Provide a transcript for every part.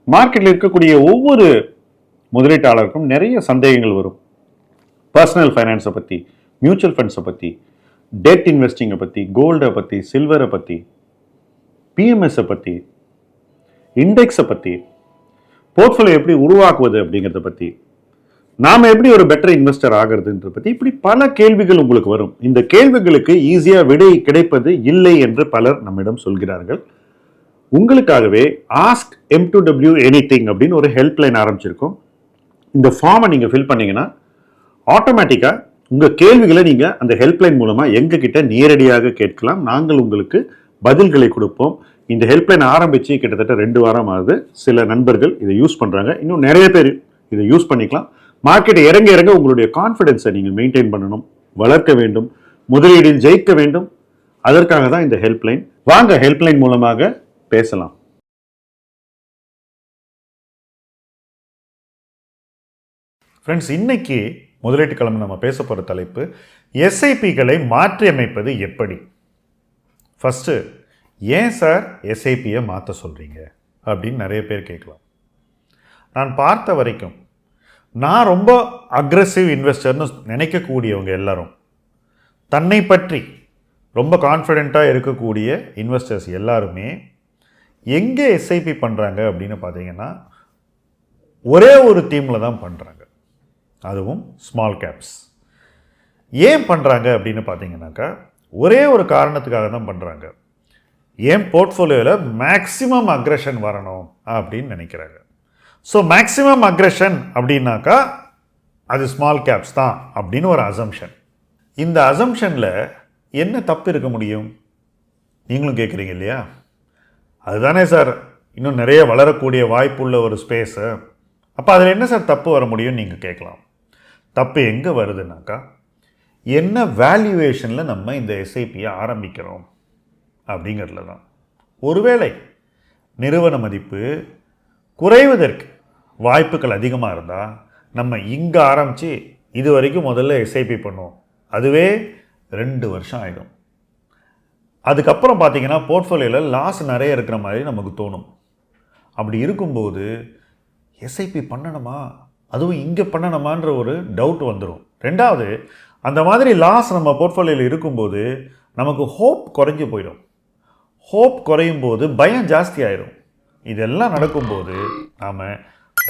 மார்க்கெட்டில் இருக்கக்கூடிய ஒவ்வொரு முதலீட்டாளருக்கும் நிறைய சந்தேகங்கள் வரும். பர்சனல் ஃபைனான்ஸை பற்றி, மியூச்சுவல் ஃபண்ட்ஸை பற்றி, டெட் இன்வெஸ்டிங்கை பற்றி, கோல்டை பற்றி, சில்வரை பற்றி, பிஎம்எஸை பற்றி, இண்டெக்ஸை பற்றி, போர்ட்ஃபோலியோ எப்படி உருவாக்குவது அப்படிங்கிறத பற்றி, நாம் எப்படி ஒரு பெட்டர் இன்வெஸ்டர் ஆகிறதுன்றத பற்றி, இப்படி பல கேள்விகள் உங்களுக்கு வரும். இந்த கேள்விகளுக்கு ஈஸியாக விடை கிடைப்பது இல்லை என்று பலர் நம்மிடம் சொல்கிறார்கள். உங்களுக்காகவே ஆஸ்க் M2W எனிதிங் அப்படின்னு ஒரு ஹெல்ப்லைன் ஆரம்பிச்சிருக்கோம். இந்த ஃபார்மை நீங்கள் ஃபில் பண்ணீங்கன்னா ஆட்டோமேட்டிக்காக உங்கள் கேள்விகளை நீங்கள் அந்த ஹெல்ப்லைன் மூலமாக எங்ககிட்ட நேரடியாக கேட்கலாம். நாங்கள் உங்களுக்கு பதில்களை கொடுப்போம். இந்த ஹெல்ப்லைன் ஆரம்பித்து கிட்டத்தட்ட 2 வாரம் ஆகுது. சில நண்பர்கள் இதை யூஸ் பண்ணுறாங்க. இன்னும் நிறைய பேர் இதை யூஸ் பண்ணிக்கலாம். மார்க்கெட் இறங்க இறங்க உங்களுடைய கான்ஃபிடென்ஸை நீங்கள் மெயின்டைன் பண்ணணும், வளர்க்க வேண்டும், முதலீடில் ஜெயிக்க வேண்டும். அதற்காக தான் இந்த ஹெல்ப்லைன். வாங்க ஹெல்ப்லைன் மூலமாக பேசலாம். ஃப்ரெண்ட்ஸ், இன்னைக்கு முதலீட்டு கிழமை நம்ம பேச போகிற தலைப்பு எஸ்ஐபிகளை மாற்றி அமைப்பது எப்படி. ஃபஸ்ட்டு, ஏன் சார் எஸ்ஐபியை மாற்ற சொல்கிறீங்க அப்படின்னு நிறைய பேர் கேட்கலாம். நான் பார்த்த வரைக்கும் நான் ரொம்ப அக்ரெசிவ் இன்வெஸ்டர்னு நினைக்கக்கூடியவங்க எல்லாரும், தன்னை பற்றி ரொம்ப கான்ஃபிடெண்ட்டாக இருக்கக்கூடிய இன்வெஸ்டர்ஸ் எல்லாருமே எங்கே எஸ்ஐபி பண்ணுறாங்க அப்படின்னு பார்த்தீங்கன்னா ஒரே ஒரு தீமில் தான் பண்ணுறாங்க, அதுவும் ஸ்மால் கேப்ஸ். ஏன் பண்ணுறாங்க அப்படின்னு பார்த்தீங்கன்னாக்கா ஒரே ஒரு காரணத்துக்காக தான் பண்ணுறாங்க. ஏன் போர்ட்ஃபோலியோவில் மேக்ஸிமம் அக்ரெஷன் வரணும் அப்படின்னு நினைக்கிறாங்க. ஸோ மேக்ஸிமம் அக்ரெஷன் அப்படின்னாக்கா அது ஸ்மால் கேப்ஸ் தான் அப்படின்னு ஒரு அசம்ஷன். இந்த அசம்ஷனில் என்ன தப்பு இருக்க முடியும் நீங்களும் கேட்குறீங்க இல்லையா? அதுதானே சார் இன்னும் நிறைய வளரக்கூடிய வாய்ப்புள்ள ஒரு ஸ்பேஸு. அப்போ அதில் என்ன சார் தப்பு வர முடியும்னு நீங்கள் கேட்கலாம். தப்பு எங்கே வருதுனாக்கா, என்ன வேல்யூவேஷனில் நம்ம இந்த எஸ்ஐபியை ஆரம்பிக்கிறோம் அப்படிங்கிறதுல தான். ஒருவேளை நிறுவன மதிப்பு குறைவதற்கு வாய்ப்புகள் அதிகமாக இருந்தால் நம்ம இங்கே ஆரம்பித்து இது வரைக்கும் முதல்ல எஸ்ஐபி பண்ணுவோம். அதுவே 2 வருஷம் ஆகிடும். அதுக்கப்புறம் பார்த்தீங்கன்னா போர்ட்ஃபோலியோவில் லாஸ் நிறைய இருக்கிற மாதிரி நமக்கு தோணும். அப்படி இருக்கும்போது எஸ்ஐபி பண்ணணுமா, அதுவும் இங்கே பண்ணணுமான்ற ஒரு டவுட் வந்துடும். ரெண்டாவது, அந்த மாதிரி லாஸ் நம்ம போர்ட்ஃபோலியோவில் இருக்கும்போது நமக்கு ஹோப் குறைஞ்சி போயிடும். ஹோப் குறையும் போது பயம் ஜாஸ்தி ஆயிடும். இதெல்லாம் நடக்கும்போது நாம்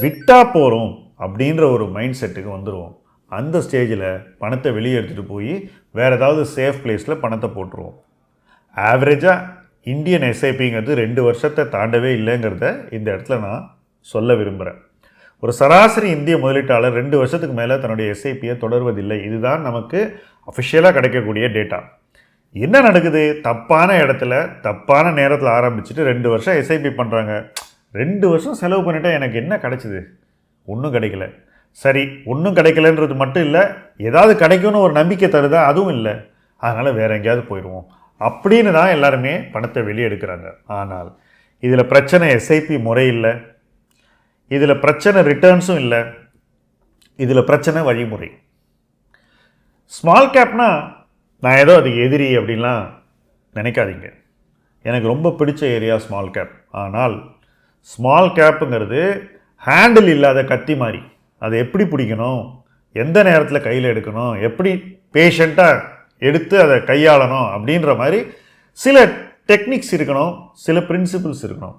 விட்டா போகிறோம் அப்படின்ற ஒரு மைண்ட் செட்டுக்கு வந்துடுவோம். அந்த ஸ்டேஜில் பணத்தை வெளியே எடுத்துகிட்டு போய் வேறு ஏதாவது சேஃப் பிளேஸில் பணத்தை போட்டுருவோம். ஆவரேஜாக இந்தியன் எஸ்ஐபிங்கிறது 2 வருஷத்தை தாண்டவே இல்லைங்கிறத இந்த இடத்துல நான் சொல்ல விரும்புகிறேன். ஒரு சராசரி இந்திய முதலீட்டாளர் 2 வருஷத்துக்கு மேலே தன்னுடைய எஸ்ஐபியை தொடர்வதில்லை. இதுதான் நமக்கு அஃபிஷியலாக கிடைக்கக்கூடிய டேட்டா. என்ன நடக்குது? தப்பான இடத்துல தப்பான நேரத்தில் ஆரம்பிச்சுட்டு 2 வருஷம் எஸ்ஐபி பண்ணுறாங்க. 2 வருஷம் செலவு பண்ணிவிட்டு எனக்கு என்ன கிடைச்சிது? ஒன்றும் கிடைக்கல. சரி, ஒன்றும் கிடைக்கலன்றது மட்டும் இல்லை, ஏதாவது கிடைக்கும்னு ஒரு நம்பிக்கை தருதா? அதுவும் இல்லை. அதனால் வேறு எங்கேயாவது போயிடுவோம் அப்படின்னு தான் எல்லாருமே பணத்தை வெளியே எடுக்கிறாங்க. ஆனால் இதில் பிரச்சனை எஸ்ஐபி முறை இல்லை, இதில் பிரச்சனை ரிட்டர்ன்ஸும் இல்லை, இதில் பிரச்சனை வழிமுறை. ஸ்மால் கேப்னா நான் ஏதோ அதுக்கு எதிரி அப்படின்லாம் நினைக்காதீங்க. எனக்கு ரொம்ப பிடிச்ச ஏரியா ஸ்மால் கேப். ஆனால் ஸ்மால் கேப்புங்கிறது ஹேண்டில் இல்லாத கத்தி மாதிரி. அதை எப்படி பிடிக்கணும், எந்த நேரத்தில் கையில் எடுக்கணும், எப்படி பேஷண்ட்டாக எடுத்து அதை கையாளணும் அப்படின்ற மாதிரி சில டெக்னிக்ஸ் இருக்கணும், சில பிரின்சிபிள்ஸ் இருக்கணும்.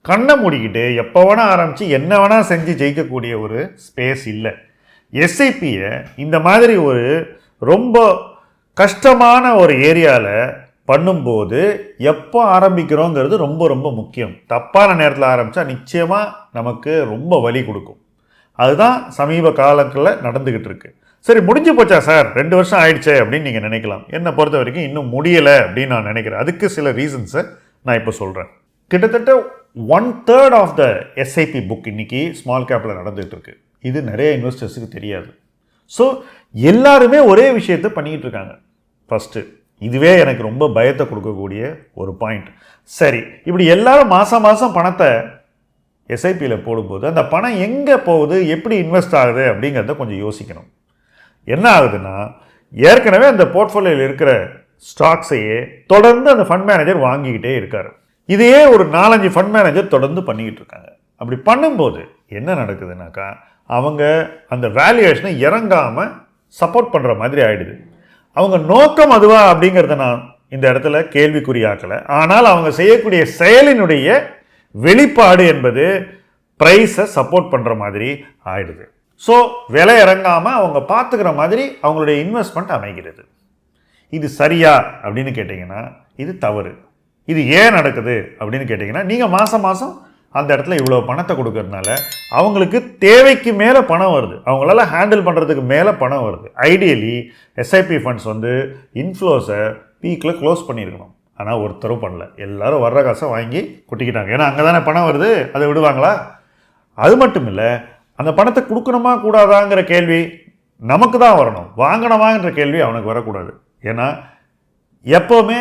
கண்ணை மூடிக்கிட்டு எப்போ வேணால் ஆரம்பித்து என்ன வேணால் செஞ்சு ஜெயிக்கக்கூடிய ஒரு ஸ்பேஸ் இல்லை. எஸ்ஐபியை இந்த மாதிரி ஒரு ரொம்ப கஷ்டமான ஒரு ஏரியாவில் பண்ணும்போது எப்போ ஆரம்பிக்கிறோங்கிறது ரொம்ப ரொம்ப முக்கியம். தப்பான நேரத்தில் ஆரம்பித்தா நிச்சயமாக நமக்கு ரொம்ப வலி கொடுக்கும். அதுதான் சமீப காலங்களில் நடந்துக்கிட்டு இருக்கு. சரி, முடிஞ்சு போச்சா சார், 2 வருஷம் ஆயிடுச்சே அப்படின்னு நீங்கள் நினைக்கலாம். என்னை பொறுத்த வரைக்கும் இன்னும் முடியலை அப்படின்னு நான் நினைக்கிறேன். அதுக்கு சில ரீசன்ஸை நான் இப்போ சொல்கிறேன். கிட்டத்தட்ட 1/3 ஆஃப் த எஸ்ஐபி புக் இன்றைக்கி ஸ்மால் கேப்பில் நடந்துகிட்டு இருக்கு. இது நிறைய இன்வெஸ்டர்ஸுக்கு தெரியாது. ஸோ எல்லாருமே ஒரே விஷயத்தை பண்ணிக்கிட்டு இருக்காங்க. ஃபஸ்ட்டு இதுவே எனக்கு ரொம்ப பயத்தை கொடுக்கக்கூடிய ஒரு பாயிண்ட். சரி, இப்படி எல்லாரும் மாதம் மாதம் பணத்தை எஸ்ஐபியில் போடும்போது அந்த பணம் எங்கே போகுது, எப்படி இன்வெஸ்ட் ஆகுது அப்படிங்கிறத கொஞ்சம் யோசிக்கணும். என்ன ஆகுதுன்னா, ஏற்கனவே அந்த போர்ட்ஃபோலியோவில் இருக்கிற ஸ்டாக்ஸையே தொடர்ந்து அந்த ஃபண்ட் மேனேஜர் வாங்கிக்கிட்டே இருக்காரு. இதையே ஒரு 4-5 ஃபண்ட் மேனேஜர் தொடர்ந்து பண்ணிக்கிட்டு இருக்காங்க. அப்படி பண்ணும்போது என்ன நடக்குதுனாக்கா, அவங்க அந்த வேல்யூவேஷனை இறங்காமல் சப்போர்ட் பண்ணுற மாதிரி ஆயிடுது. அவங்க நோக்கம் அதுவா அப்படிங்கிறத நான் இந்த இடத்துல கேள்விக்குறியாக்கலை. ஆனால் அவங்க செய்யக்கூடிய செயலினுடைய வெளிப்பாடு என்பது ப்ரைஸை சப்போர்ட் பண்ணுற மாதிரி ஆயிடுது. ஸோ விலை இறங்காமல் அவங்க பார்த்துக்கிற மாதிரி அவங்களுடைய இன்வெஸ்ட்மெண்ட் அமைகிறது. இது சரியா அப்படின்னு கேட்டிங்கன்னா இது தவறு. இது ஏன் நடக்குது அப்படின்னு கேட்டிங்கன்னா, நீங்கள் மாதம் மாதம் அந்த இடத்துல இவ்வளோ பணத்தை கொடுக்கறதுனால அவங்களுக்கு தேவைக்கு மேலே பணம் வருது, அவங்களால ஹேண்டில் பண்ணுறதுக்கு மேலே பணம் வருது. ஐடியலி எஸ்ஐபி ஃபண்ட்ஸ் இன்ஃப்ளோஸை பீக்கில் க்ளோஸ் பண்ணியிருக்கணும். ஆனால் ஒருத்தரும் பண்ணல. எல்லோரும் வர்ற காசை வாங்கி கொட்டிக்கிட்டாங்க. ஏன்னா அங்கே தானே பணம் வருது, அதை விடுவாங்களா? அது மட்டும் இல்லை, அந்த பணத்தை கொடுக்கணுமா கூடாதாங்கிற கேள்வி நமக்கு தான் வரணும். வாங்கணுமாங்கிற கேள்வி அவனுக்கு வரக்கூடாது. ஏன்னா எப்போவுமே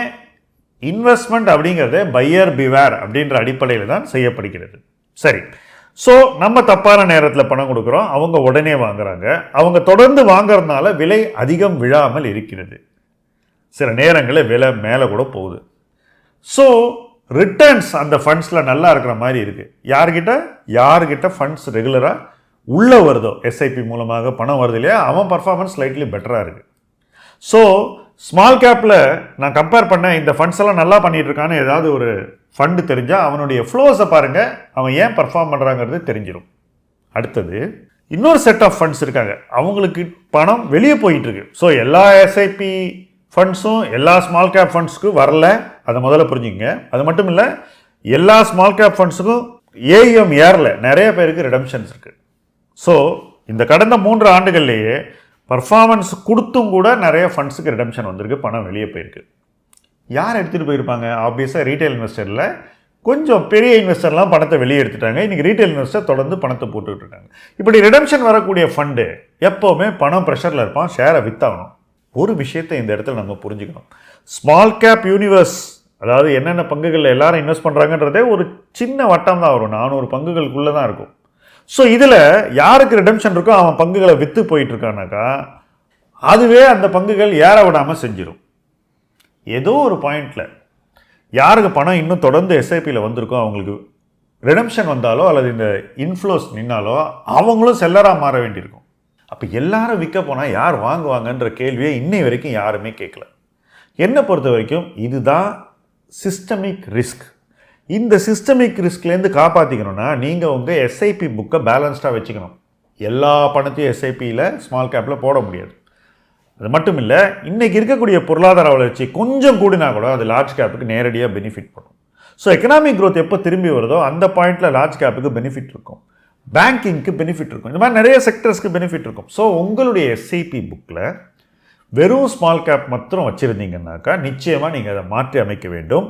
இன்வெஸ்ட்மெண்ட் அப்படிங்கிறத பையர் பிவேர் அப்படின்ற அடிப்படையில் தான் செய்யப்படுகிறது. சரி, ஸோ நம்ம தப்பான நேரத்தில் பணம் கொடுக்குறோம், அவங்க உடனே வாங்குறாங்க. அவங்க தொடர்ந்து வாங்குறதுனால விலை அதிகம் விழாமல் இருக்கிறது. சில நேரங்களில் விலை மேலே கூட போகுது. ஸோ ரிட்டர்ன்ஸ் அந்த ஃபண்ட்ஸில் நல்லா இருக்கிற மாதிரி இருக்குது. யார்கிட்ட ஃபண்ட்ஸ் ரெகுலராக உள்ளே வருதோ, எஸ்ஐபி மூலமாக பணம் வருது இல்லையா, அவன் பர்ஃபார்மன்ஸ் ஸ்லைட்லி பெட்டராக இருக்குது. ஸோ ஸ்மால் கேப்பில் நான் கம்பேர் பண்ணேன், இந்த ஃபண்ட்ஸ் எல்லாம் நல்லா பண்ணிகிட்டு இருக்கான்னு ஏதாவது ஒரு ஃபண்டு தெரிஞ்சால் அவனுடைய ஃப்ளோஸை பாருங்கள், அவன் ஏன் பர்ஃபார்ம் பண்ணுறாங்கிறது தெரிஞ்சிடும். அடுத்தது இன்னொரு செட் ஆஃப் ஃபண்ட்ஸ் இருக்காங்க, அவங்களுக்கு பணம் வெளியே போயிட்டுருக்கு. ஸோ எல்லா எஸ்ஐபி ஃபண்ட்ஸும் எல்லா ஸ்மால் கேப் ஃபண்ட்ஸுக்கு வரல, அதை முதல்ல புரிஞ்சுங்க. அது மட்டும் இல்லை, எல்லா ஸ்மால் கேப் ஃபண்ட்ஸுக்கும் ஏஎம் ஏறல, நிறைய பேருக்கு ரிடம்ஷன்ஸ் இருக்குது. ஸோ இந்த கடந்த 3 ஆண்டுகள்லேயே பர்ஃபார்மன்ஸ் கொடுத்தும் கூட நிறைய ஃபண்ட்ஸுக்கு ரிடம்ஷன் வந்திருக்கு, பணம் வெளியே போயிருக்கு. யார் எடுத்துகிட்டு போயிருப்பாங்க? ஆப்வியஸாக ரீட்டைல் இன்வெஸ்டரில் கொஞ்சம் பெரிய இன்வெஸ்டர்லாம் பணத்தை வெளியே எடுத்துட்டாங்க. இன்றைக்கி ரீட்டைல் இன்வெஸ்டர் தொடர்ந்து பணத்தை போட்டுக்கிட்டு இருக்காங்க. இப்படி ரிடம்ஷன் வரக்கூடிய ஃபண்டு எப்போவுமே பணம் ப்ரெஷரில் இருப்பான், ஷேரை வித்தாகணும். ஒரு விஷயத்தை இந்த இடத்துல நம்ம புரிஞ்சுக்கணும். ஸ்மால் கேப் யூனிவர்ஸ், அதாவது என்னென்ன பங்குகளில் எல்லாரும் இன்வெஸ்ட் பண்ணுறாங்கன்றதே ஒரு சின்ன வட்டம் தான் வரும், 400 பங்குகளுக்குள்ளே தான் இருக்கும். ஸோ இதில் யாருக்கு ரிடம்ஷன் இருக்கோ அவன் பங்குகளை விற்று போயிட்டுருக்கானாக்கா, அதுவே அந்த பங்குகள் ஏற விடாமல் செஞ்சிடும். ஏதோ ஒரு பாயிண்டில் யாருக்கு பணம் இன்னும் தொடர்ந்து எஸ்ஐபியில் வந்திருக்கோ, அவங்களுக்கு ரிடம்ஷன் வந்தாலோ அல்லது இந்த இன்ஃப்ளோஸ் நின்னாலோ அவங்களும் செல்லராக மாற வேண்டியிருக்கும். அப்போ எல்லாரும் விற்க போனால் யார் வாங்குவாங்கன்ற கேள்வியை இன்னை வரைக்கும் யாருமே கேட்கல. என்னை பொறுத்த வரைக்கும் இதுதான் சிஸ்டமிக் ரிஸ்க். இந்த சிஸ்டமிக் ரிஸ்க்லேருந்து காப்பாற்றிக்கணும்னா நீங்கள் உங்கள் எஸ்ஐபி புக்கை பேலன்ஸ்டாக வச்சுக்கணும். எல்லா பணத்தையும் எஸ்ஐபியில் ஸ்மால் கேப்பில் போட முடியாது. அது மட்டும் இல்லை, இன்றைக்கி இருக்கக்கூடிய பொருளாதார வளர்ச்சி கொஞ்சம் கூடினா கூட அது லார்ஜ் கேப்புக்கு நேரடியாக பெனிஃபிட் பண்ணும். ஸோ எக்கனாமிக் க்ரோத் எப்போ திரும்பி வருதோ அந்த பாயிண்டில் லார்ஜ் கேப்புக்கு பெனிஃபிட் இருக்கும், பேங்கிங்க்கு பெனிஃபிட் இருக்கும், இந்த மாதிரி நிறைய செக்டர்ஸ்க்கு பெனிஃபிட் இருக்கும். ஸோ உங்களுடைய எஸ்ஐபி புக்கில் வெறும் ஸ்மால் கேப் மாத்திரம் வச்சுருந்தீங்கன்னாக்கா நிச்சயமாக நீங்கள் அதை மாற்றி அமைக்க வேண்டும்.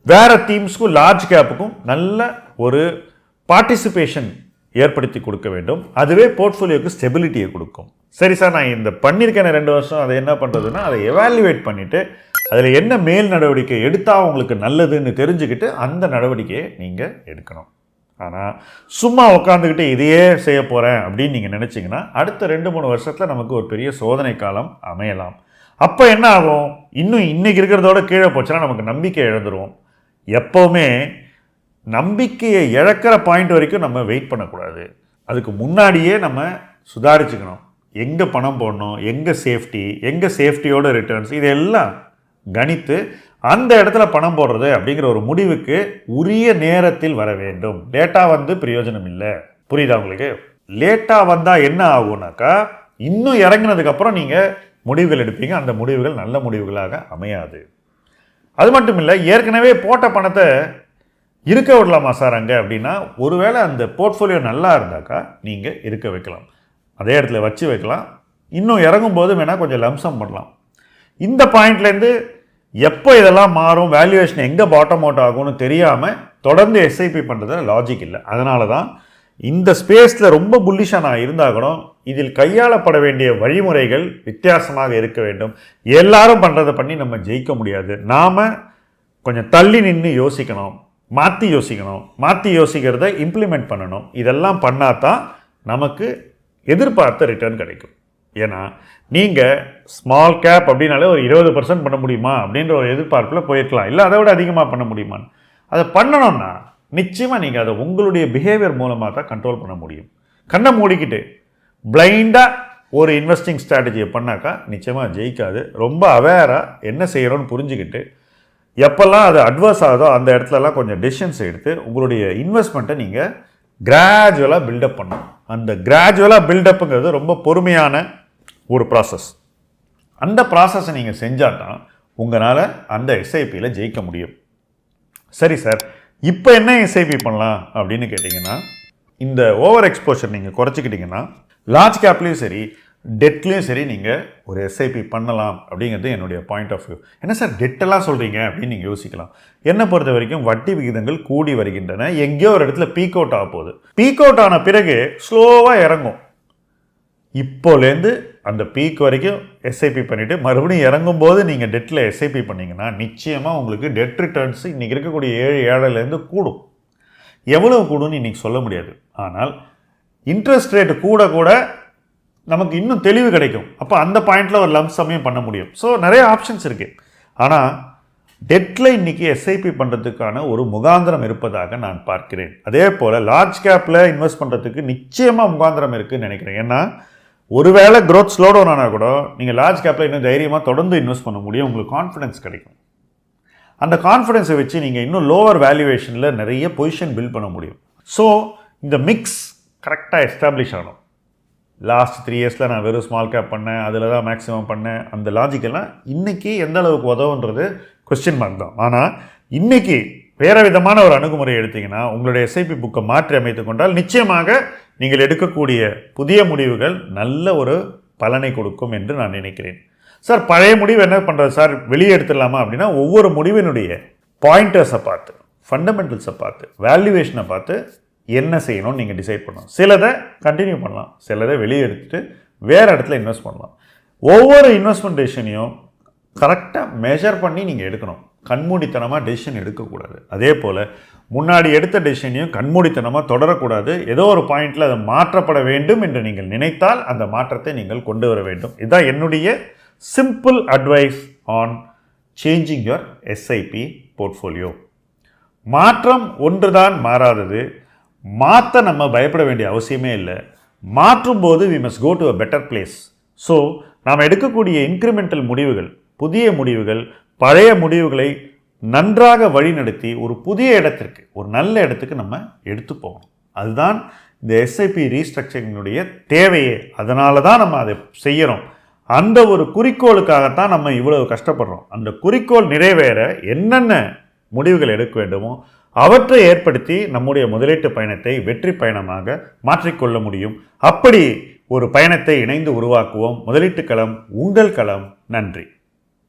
வேறு தீம்ஸ்க்கும் லார்ஜ் கேப்புக்கும் நல்ல ஒரு பார்ட்டிசிபேஷன் ஏற்படுத்தி கொடுக்க வேண்டும். அதுவே போர்ட்ஃபோலியோக்கு ஸ்டெபிலிட்டியை கொடுக்கும். சரி சார், நான் இந்த பண்ணியிருக்கேன் 2 வருஷம், அதை என்ன பண்ணுறதுன்னா அதை எவாலுவேட் பண்ணிவிட்டு அதில் என்ன மேல் நடவடிக்கை எடுத்தால் உங்களுக்கு நல்லதுன்னு தெரிஞ்சுக்கிட்டு அந்த நடவடிக்கையை நீங்கள் எடுக்கணும். ஆனால் சும்மா உட்காந்துக்கிட்டு இதையே செய்ய போகிறேன் அப்படின்னு நீங்கள் நினச்சிங்கன்னா அடுத்த 2-3 வருஷத்தில் நமக்கு ஒரு பெரிய சோதனை காலம் அமையலாம். அப்போ என்ன ஆகும்? இன்னும் இன்றைக்கி இருக்கிறதோட கீழே போச்சுன்னா நமக்கு நம்பிக்கை இழந்துருவோம். எப்போவுமே நம்பிக்கையை இழக்கிற பாயிண்ட் வரைக்கும் நம்ம வெயிட் பண்ணக்கூடாது. அதுக்கு முன்னாடியே நம்ம சுதாரிச்சுக்கணும். எங்கே பணம் போடணும், எங்கே சேஃப்டியோட ரிட்டர்ன்ஸ், இதெல்லாம் கணித்து அந்த இடத்துல பணம் போடுறது அப்படிங்கிற ஒரு முடிவுக்கு உரிய நேரத்தில் வர வேண்டும். லேட்டாக பிரயோஜனம் இல்லை. புரியுதா உங்களுக்கு? லேட்டாக வந்தால் என்ன ஆகும்னாக்கா, இன்னும் இறங்கினதுக்கப்புறம் நீங்கள் முடிவுகள் எடுப்பீங்க, அந்த முடிவுகள் நல்ல முடிவுகளாக அமையாது. அது மட்டும் இல்லை, ஏற்கனவே போட்ட பணத்தை இருக்க விடலாமா சார் அங்கே அப்படின்னா, ஒருவேளை அந்த போர்ட்ஃபோலியோ நல்லா இருந்தாக்கா நீங்கள் இருக்க வைக்கலாம், அதே இடத்துல வச்சு வைக்கலாம். இன்னும் இறங்கும்போது வேணால் கொஞ்சம் லம்சம் பண்ணலாம். இந்த பாயிண்ட்லேருந்து எப்போ இதெல்லாம் மாறும், வேல்யூவேஷன் எங்கே பாட்டம் அவுட் ஆகும்னு தெரியாமல் தொடர்ந்து எஸ்ஐபி பண்ணுறதுல லாஜிக் இல்லை. அதனால தான் இந்த ஸ்பேஸில் ரொம்ப புல்லிஷாக நான் இருந்தால் கூட இதில் கையாளப்பட வேண்டிய வழிமுறைகள் வித்தியாசமாக இருக்க வேண்டும். எல்லாரும் பண்ணுறதை பண்ணி நம்ம ஜெயிக்க முடியாது. நாம் கொஞ்சம் தள்ளி நின்று யோசிக்கணும், மாற்றி யோசிக்கிறத இம்ப்ளிமெண்ட் பண்ணணும். இதெல்லாம் பண்ணால் தான் நமக்கு எதிர்பார்த்த ரிட்டர்ன் கிடைக்கும். ஏன்னா நீங்கள் ஸ்மால் கேப் அப்படின்னாலே ஒரு 20% பண்ண முடியுமா அப்படின்ற ஒரு எதிர்பார்ப்பில் போயிருக்கலாம், இல்லை அதை விட அதிகமாக பண்ண முடியுமான்னு. அதை பண்ணணும்னா நிச்சயமாக நீங்கள் அதை உங்களுடைய பிஹேவியர் மூலமாக தான் கண்ட்ரோல் பண்ண முடியும். கண்ணை மூடிக்கிட்டு பிளைண்டாக ஒரு இன்வெஸ்டிங் ஸ்ட்ராட்டஜியை பண்ணாக்கா நிச்சயமாக ஜெயிக்காது. ரொம்ப அவேராக என்ன செய்கிறோன்னு புரிஞ்சுக்கிட்டு எப்போல்லாம் அது அட்வர்ஸ் ஆகுதோ அந்த இடத்துலலாம் கொஞ்சம் டெசிஷன்ஸ் எடுத்து உங்களுடைய இன்வெஸ்ட்மெண்ட்டை நீங்கள் கிராஜுவலாக பில்டப் பண்ணணும். அந்த கிராஜுவலாக பில்டப்புங்கிறது ரொம்ப பொறுமையான ஒரு ப்ராசஸ். அந்த ப்ராசஸை நீங்கள் செஞ்சால் தான் உங்களால் அந்த எஸ்ஐபியில் ஜெயிக்க முடியும். சரி சார், இப்போ என்ன எஸ்ஐபி பண்ணலாம் அப்படின்னு கேட்டிங்கன்னா, இந்த ஓவர் எக்ஸ்போஷர் நீங்கள் குறைச்சிக்கிட்டிங்கன்னா லார்ஜ் கேப்லேயும் சரி டெட்லேயும் சரி நீங்கள் ஒரு எஸ்ஐபி பண்ணலாம் அப்படிங்கிறது என்னுடைய பாயிண்ட் ஆஃப் வியூ. என்ன சார் டெட்டெல்லாம் சொல்கிறீங்க அப்படின்னு நீங்கள் யோசிக்கலாம். என்னை பொறுத்த வரைக்கும் வட்டி விகிதங்கள் கூடி வருகின்றன. எங்கேயோ ஒரு இடத்துல பீக் அவுட் ஆக போகுது. பீக் அவுட் ஆன பிறகு ஸ்லோவாக இறங்கும். இப்போலேருந்து அந்த பீக் வரைக்கும் எஸ்ஐபி பண்ணிவிட்டு மறுபடியும் இறங்கும் போது நீங்கள் டெட்டில் எஸ்ஐபி பண்ணிங்கன்னா நிச்சயமாக உங்களுக்கு டெட் ரிட்டர்ன்ஸ் இன்றைக்கி இருக்கக்கூடிய 7-7லேருந்து கூடும். எவ்வளவு கூடும்னு இன்றைக்கி சொல்ல முடியாது. ஆனால் இன்ட்ரெஸ்ட் ரேட்டு கூட கூட நமக்கு இன்னும் தெளிவு கிடைக்கும். அப்போ அந்த பாயிண்டில் ஒரு லம்ப் சம்மையும் பண்ண முடியும். ஸோ நிறைய ஆப்ஷன்ஸ் இருக்குது. ஆனால் டெட்டில் இன்றைக்கி எஸ்ஐபி பண்ணுறதுக்கான ஒரு முகாந்திரம் இருப்பதாக நான் பார்க்கிறேன். அதே போல் லார்ஜ் கேப்பில் இன்வெஸ்ட் பண்ணுறதுக்கு நிச்சயமாக முகாந்திரம் இருக்குதுன்னு நினைக்கிறேன். ஏன்னா ஒருவேளை க்ரோத் ஸ்லோ டவுன் ஆனால் கூட நீங்கள் லார்ஜ் கேப்பில் இன்னும் தைரியமாக தொடர்ந்து இன்வெஸ்ட் பண்ண முடியும். உங்களுக்கு கான்ஃபிடன்ஸ் கிடைக்கும். அந்த கான்ஃபிடன்ஸை வச்சு நீங்கள் இன்னும் லோவர் வேல்யூவேஷனில் நிறைய பொசிஷன் பில்ட் பண்ண முடியும். ஸோ இந்த மிக்ஸ் கரெக்டாக எஸ்டாப்ளிஷ் ஆகணும். லாஸ்ட் 3 இயர்ஸில் நான் வெறும் ஸ்மால் கேப் பண்ணேன், அதில் தான் மேக்ஸிமம் பண்ணேன், அந்த லாஜிக்கெல்லாம் இன்றைக்கி எந்த அளவுக்கு உதவுன்றது கொஸ்டின் மார்க் தான். ஆனால் இன்றைக்கி வேறு விதமான ஒரு அணுகுமுறை எடுத்திங்கன்னா உங்களுடைய எஸ்ஐபி புக்கை மாற்றி அமைத்து கொண்டால் நிச்சயமாக நீங்கள் எடுக்கக்கூடிய புதிய முடிவுகள் நல்ல ஒரு பலனை கொடுக்கும் என்று நான் நினைக்கிறேன். சார் பழைய முடிவு என்ன பண்ணுறது சார், வெளியே எடுத்துடலாமா அப்படின்னா, ஒவ்வொரு முடிவினுடைய பாயிண்டர்ஸை பார்த்து, ஃபண்டமெண்டல்ஸை பார்த்து, வேல்யூவேஷனை பார்த்து என்ன செய்யணும்னு நீங்கள் டிசைட் பண்ணணும். சிலதை கண்டினியூ பண்ணலாம், சிலதை வெளியே எடுத்துகிட்டு வேறு இடத்துல இன்வெஸ்ட் பண்ணலாம். ஒவ்வொரு இன்வெஸ்ட்மெண்ட் டெசிஷனையும் கரெக்டாக மெஷர் பண்ணி நீங்கள் எடுக்கணும். கண்மூடித்தனமாக டெசிஷன் எடுக்கக்கூடாது. அதே போல் முன்னாடி எடுத்த டெசிஷனையும் கண்மூடித்தனமாக தொடரக்கூடாது. ஏதோ ஒரு பாயிண்டில் அதை மாற்றப்பட வேண்டும் என்று நீங்கள் நினைத்தால் அந்த மாற்றத்தை நீங்கள் கொண்டு வர வேண்டும். இதுதான் என்னுடைய simple advice on changing your SIP portfolio. மாற்றம் ஒன்றுதான் மாறாதது. மாற்ற நம்ம பயப்பட வேண்டிய அவசியமே இல்லை. மாற்றும் போது we must go to a better place. So நாம் எடுக்கக்கூடிய இன்க்ரிமெண்டல் முடிவுகள், புதிய முடிவுகள், பழைய முடிவுகளை நன்றாக வழிநடத்தி ஒரு புதிய இடத்திற்கு, ஒரு நல்ல இடத்துக்கு நம்ம எடுத்து போகணும். அதுதான் இந்த எஸ்ஐபி ரீஸ்ட்ரக்சரினுடைய தேவையே. அதனால தான் நம்ம அதை செய்கிறோம். அந்த ஒரு குறிக்கோளுக்காகத்தான் நம்ம இவ்வளவு கஷ்டப்படுறோம். அந்த குறிக்கோள் நிறைவேற என்னென்ன முடிவுகள் எடுக்க வேண்டுமோ அவற்றை ஏற்படுத்தி நம்முடைய முதலீட்டு பயணத்தை வெற்றி பயணமாக மாற்றிக்கொள்ள முடியும். அப்படி ஒரு பயணத்தை இணைந்து உருவாக்குவோம். முதலீட்டு களம் உங்கள் களம். நன்றி.